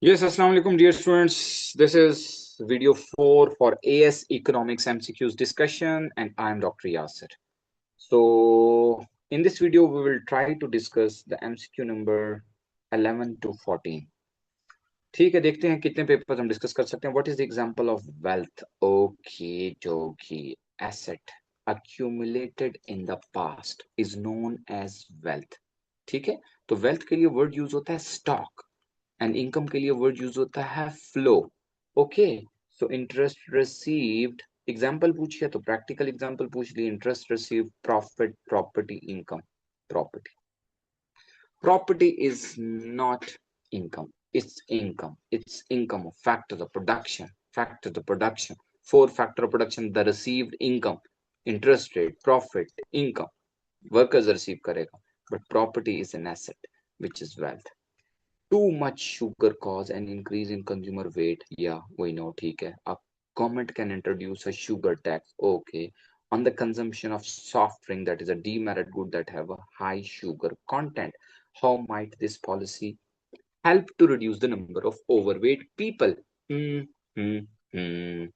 Yes, Assalamu alaikum, dear students. This is video 4 for AS Economics MCQs discussion, and I'm Dr. Yasir. So, in this video, we will try to discuss the MCQ number 11 to 14. ठीक है, देखते हैं कितने papers हम discuss कर सकते हैं. What is the example of wealth? Okay, dokie. Asset accumulated in the past is known as wealth. ठीक है, तो wealth के लिए वर्ड यूज होता है stock. एंड इनकम के लिए वर्ड यूज होता है flow. Okay, so interest received example पूछिए तो प्रैक्टिकल एग्जांपल पूछ लिए. Interest received, profit, property, income. Property property is not income, it's income of factors of production, four factor of production, the received income, interest rate, profit, income, workers receive karega. But property is an asset which is wealth. Too much sugar cause an increase in consumer weight. Yeah, we know. ठीक है, अब government can introduce a sugar tax. Okay, on the consumption of soft drink, that is a demerit good that have a high sugar content. How might this policy help to reduce the number of overweight people? Hmm, hmm, hmm.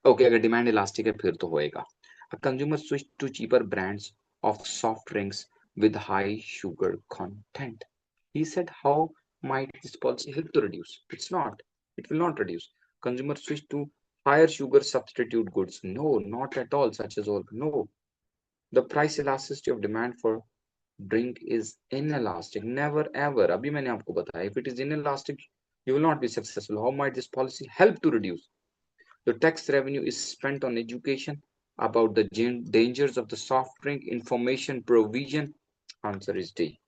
Okay, अगर demand elastic है फिर तो होएगा. A consumer switch to cheaper brands of soft drinks with high sugar content. He said, how might this policy help to reduce? It's not. It will not reduce. Consumer switch to higher sugar substitute goods. No, not at all. Such as all. No. The price elasticity of demand for drink is inelastic. Never ever. अभी मैंने आपको बताया. If it is inelastic, you will not be successful. How might this policy help to reduce? The tax revenue is spent on education about the dangers of the soft drink, information provision. Answer is D.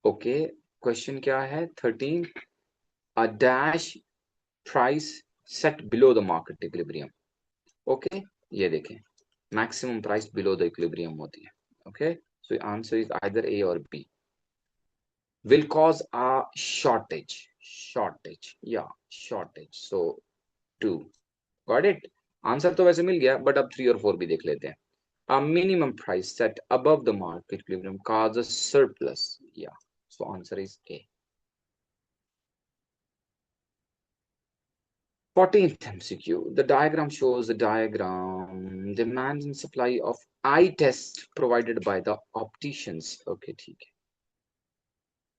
Okay, question क्या है 13. A dash price set below the market equilibrium. Okay, ये देखें, maximum price below the equilibrium होती है. Okay, so the answer is either A or B. Will cause a shortage. Yeah, shortage. So 2. Got it. Answer तो वैसे मिल गया, but अब 3 और 4 भी देख लेते हैं. A minimum price set above the market equilibrium causes surplus. Yeah, so answer is A. 14th MCQ. The diagram shows the demand and supply of eye test provided by the opticians. Okay, ठीक है.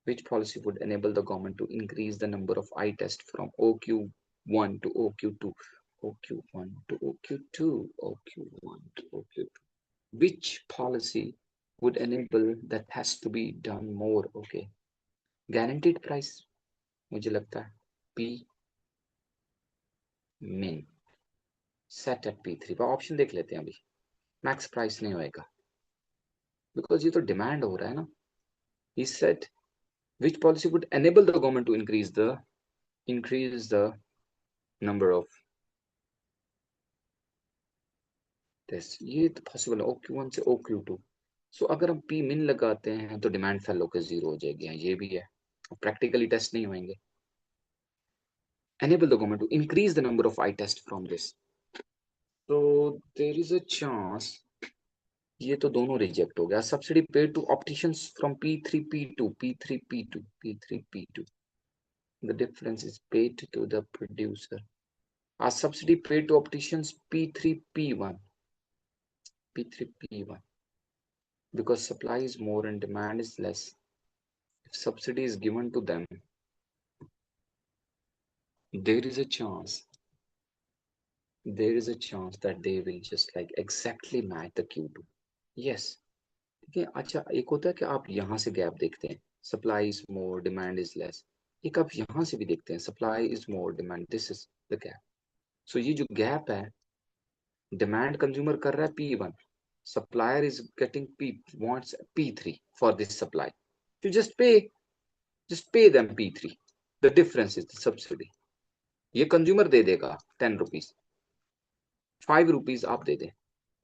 Which policy would enable the government to increase the number of eye tests from OQ1 to OQ2? OQ1 to OQ2, OQ1 to OQ2. Which policy would enable that has to be done more? Okay, guaranteed price मुझे लगता है P min set at P3 पर option देख लेते हैं. अभी max price नहीं होएगा बिकॉज ये तो डिमांड हो रहा है ना. He said which policy would enable the government to increase the number of tests. ये तो पॉसिबल है OQ1 से OQ2. सो अगर हम P min लगाते हैं तो डिमांड फेल होकर जीरो हो जाएगी. ये भी है, प्रैक्टिकली टेस्ट नहीं होंगे. Enable the government to increase the number of eye tests from this. So there is a chance ये तो दोनों रिजेक्ट हो गया. Subsidy paid to opticians from P3 P2 P3 P2 P3 P2. The difference is paid to the producer. A subsidy paid to opticians P3 P1 P3 P1 because supply is more and demand is less. If subsidy is given to them, there is a chance that they will just like exactly match the Q2. Yes. ठीक है. अच्छा, एक होता है कि आप यहाँ से गैप देखते हैं, supply is more demand is less. एक आप यहाँ से भी देखते हैं, supply is more demand, this is the gap. So ये जो गैप है, डिमांड कंज्यूमर कर रहा है P1, supplier is getting wants P3 for this supply. You just pay them P3. The difference is the subsidy. ये consumer दे देगा 10 rupees, 5 rupees आप दे दे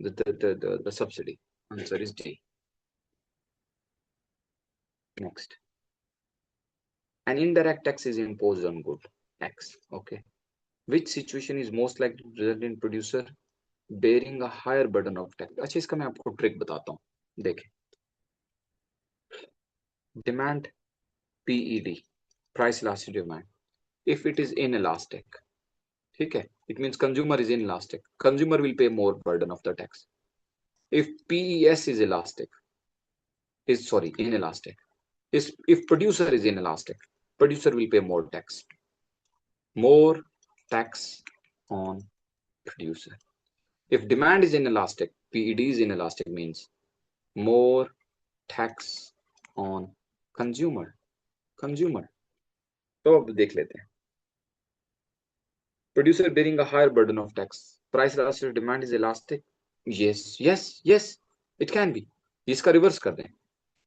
the subsidy. Answer is D. Next. An indirect tax is imposed on good X. Okay. Which situation is most likely to result in producer bearing a higher burden of tax? अच्छा, इसका मैं आपको trick बताता हूँ. देखें, demand PED, price elasticity demand. If it is inelastic, okay, it means consumer is inelastic. Consumer will pay more burden of the tax. If PES is inelastic. If producer is inelastic, producer will pay more tax. More tax on producer. If demand is inelastic, PED is inelastic means more tax on consumer. तो अब देख लेते हैं. Producer bearing a higher burden of tax. Price elastic demand is elastic. Yes. It can be. इसका reverse कर दें.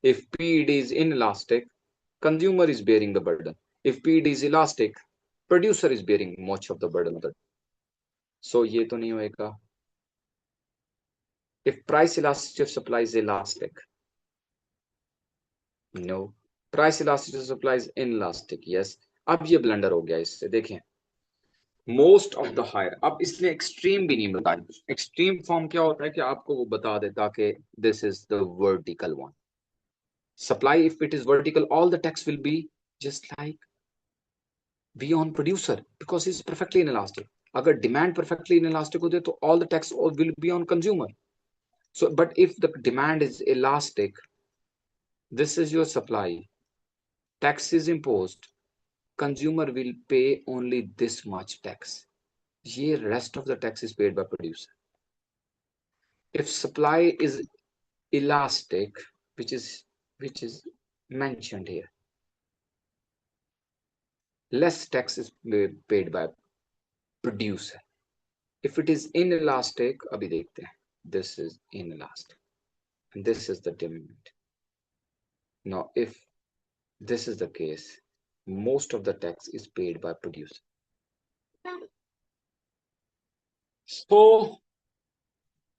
If PED is inelastic, consumer is bearing the burden. If PED is elastic, producer is bearing much of the burden of the. So ये तो नहीं होएगा. If price elasticity of supply is elastic, no. Price elasticity of supply is inelastic, yes. अब ये blunder हो गया इससे. देखें, मोस्ट ऑफ द हायर. अब इसने एक्सट्रीम भी नहीं बताया. एक्सट्रीम फॉर्म क्या होता है कि आपको वो बता देता कि this is the vertical one. Supply, if it is vertical, all the tax will be just like be on producer because it's perfectly inelastic. अगर demand perfectly inelastic होते तो all the tax will be on consumer. So, but if the demand is elastic, this is your supply. Tax is imposed. Consumer will pay only this much tax. The rest of the tax is paid by producer. If supply is elastic, which is mentioned here, less tax is paid by producer. If it is inelastic, abhi dekhte hain. This is inelastic, and this is the demand. Now, if this is the case, most of the tax is paid by producer. So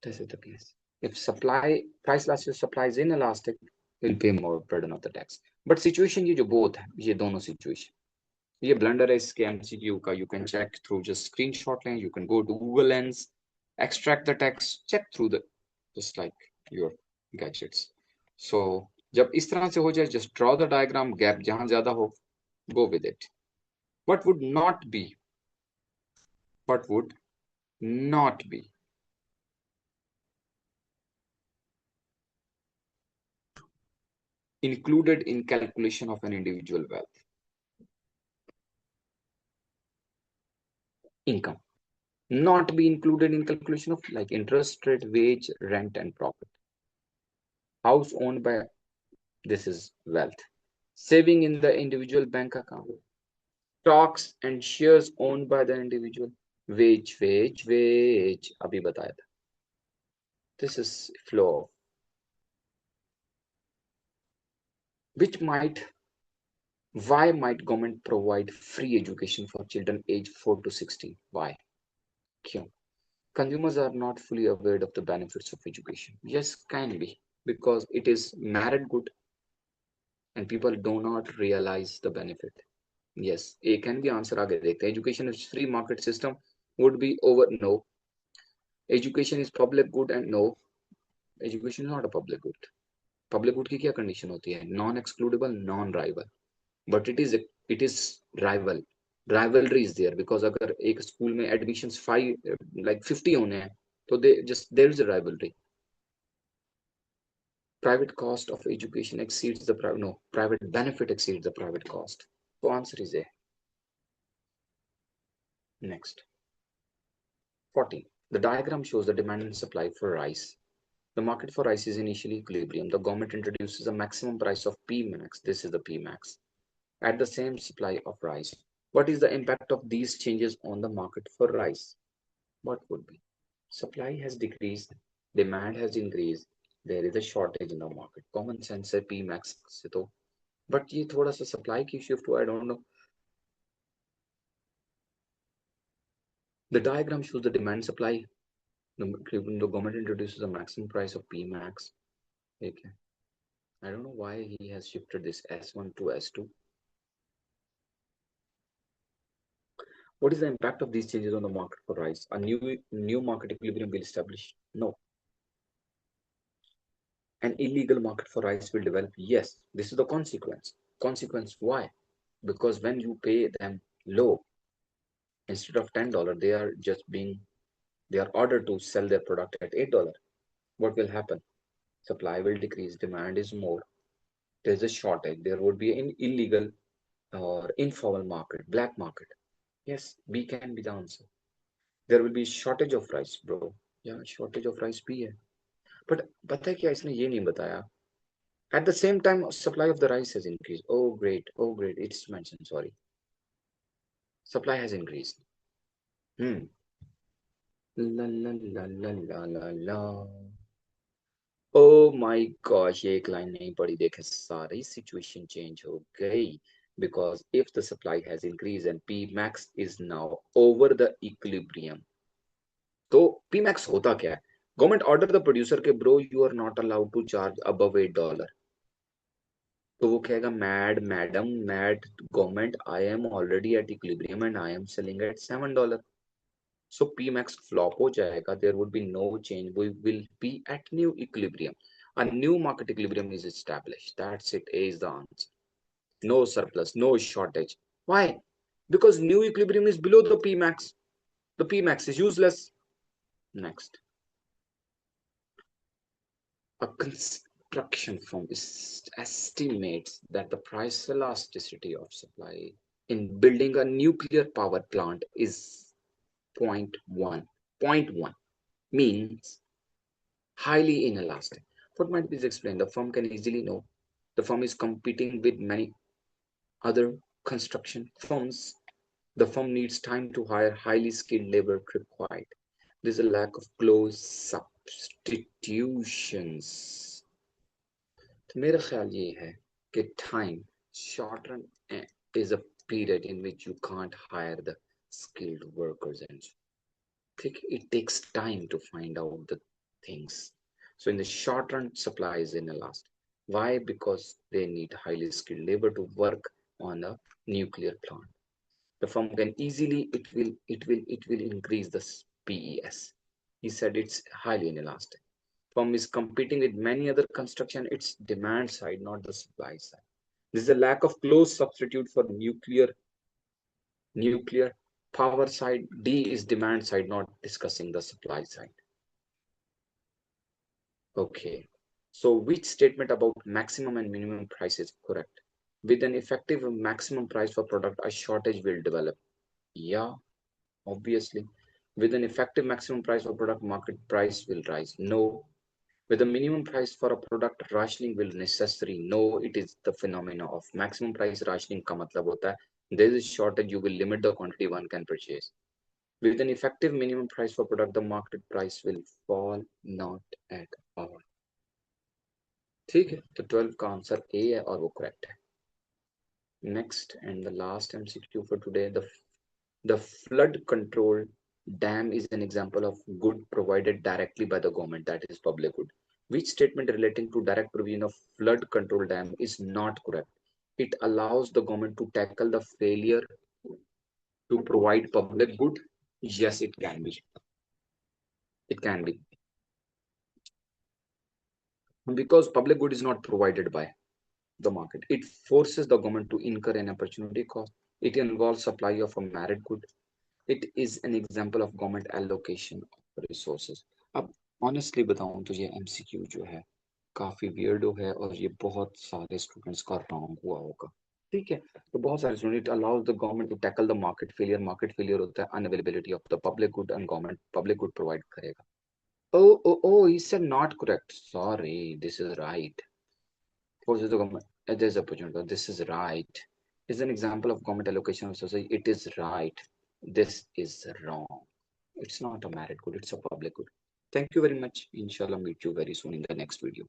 this is the case. If price elastic supply is inelastic, will pay more burden of the tax. But situation ये जो both है, ये दोनों situation. ये blunder है इसके MCQ का. You can check through, just screenshot लें. You can go to Google Lens, extract the text, check through the just like your gadgets. So जब इस तरह से हो जाए, just draw the diagram. Gap जहां ज्यादा हो, go with it. What would not be included in calculation of an individual wealth? Income. Not be included in calculation of like interest rate, wage, rent, and profit. House owned by, this is wealth. Saving in the individual bank account. Stocks and shares owned by the individual. Wage. अभी बताया था. This is flow. Why might government provide free education for children age 4 to 16? Why? क्यों? Consumers are not fully aware of the benefits of education. Yes, can be, because it is merit good and people do not realize the benefit. Yes, A can be answer. आगे देखते हैं. Education is free market system would be over. No. Education is public good and no. Education is not a public good. Public good की क्या condition होती है? Non-excludable, non-rival. But it is rival. Rivalry is there because अगर एक school में admissions 50 होने हैं तो there is a rivalry. Private cost of education exceeds the private benefit exceeds the private cost. So answer is A. Next. 14. The diagram shows the demand and supply for rice. The market for rice is initially equilibrium. The government introduces a maximum price of P max. This is the P max at the same supply of rice. What is the impact of these changes on the market for rice? What would be? Supply has decreased, demand has increased, there is a shortage in the market. Common sense है P max से तो, but ये थोड़ा सा supply की shift हुआ, I don't know. The diagram shows the demand supply. The government introduces a maximum price of P max. Okay. I don't know why he has shifted this S1 to S2. What is the impact of these changes on the market for rice? A new market equilibrium will establish? No. An illegal market for rice will develop? Yes. This is the consequence. consequence. Why? Because when you pay them low, instead of $10, they are ordered to sell their product at $8. What will happen? Supply will decrease, demand is more. There's a shortage. There would be an illegal or informal market, black market. Yes, B can be the answer. There will be shortage of rice, bro. Yeah, shortage of rice भी है. But पता है क्या इसने ये नहीं बताया. At the same time, supply of the rice has increased. Oh great, oh great. It's mentioned. Sorry, supply has increased. Hmm. La la la la la la la. Oh my gosh, ये एक line नहीं पढ़ी. देखे सारी situation change हो गई. Because if the supply has increased and P max is now over the equilibrium, तो P max होता क्या है? Government order the producer के bro you are not allowed to charge above $8. तो वो कहेगा mad madam mad government I am already at equilibrium and I am selling at $7. So P max flop हो जाएगा. There would be no change. We will be at new equilibrium. A new market equilibrium is established. That's it. A is the answer. No surplus, no shortage. Why? Because new equilibrium is below the P max. The P max is useless. Next. A construction firm estimates that the price elasticity of supply in building a nuclear power plant is 0.1. 0.1 means highly inelastic. What might be explained? The firm can easily know. The firm is competing with many other construction firms. The firm needs time to hire highly skilled labor required. There's a lack of close substitutions. तो मेरा ख्याल ये है कि time short run is a period in which you can't hire the skilled workers and it takes time to find out the things. So in the short run, supply is inelastic. Why? Because they need highly skilled labor to work on a nuclear plant. The firm can easily it will increase the PES. He said it's highly inelastic. Firm is competing with many other construction. It's demand side, not the supply side. This is a lack of close substitute for nuclear power side. D is demand side, not discussing the supply side. Okay, so which statement about maximum and minimum price is correct? With an effective maximum price for product, a shortage will develop. Yeah, obviously. With an effective maximum price for product, market price will rise. No. With a minimum price for a product, rationing will necessary. No, it is the phenomena of maximum price rationing का मतलब होता है there is shortage, you will limit the quantity one can purchase. With an effective minimum price for product, the market price will fall, not at all. ठीक है, तो 12 का answer A है और वो करेक्ट है. Next and the last MCQ for today, the flood control dam is an example of good provided directly by the government, that is public good. Which statement relating to direct provision of flood control dam is not correct? It allows the government to tackle the failure to provide public good. Yes, it can be. It can be. Because public good is not provided by the market. It forces the government to incur an opportunity cost. It involves supply of a merit good. It is an example of government allocation of resources. अब honestly बताऊं तो ये MCQ जो है काफी weirdo है और ये बहुत सारे students का wrong हुआ होगा. ठीक है, तो बहुत सारे students, it allows the government to tackle the market failure. Market failure होता है unavailability of the public good and government public good provide करेगा. Oh, he said not correct. Sorry, this is right. Forces the government. There's opportunity. This is right. Is an example of government allocation of society. It is right. This is wrong. It's not a merit good. It's a public good. Thank you very much. Inshallah, meet you very soon in the next video.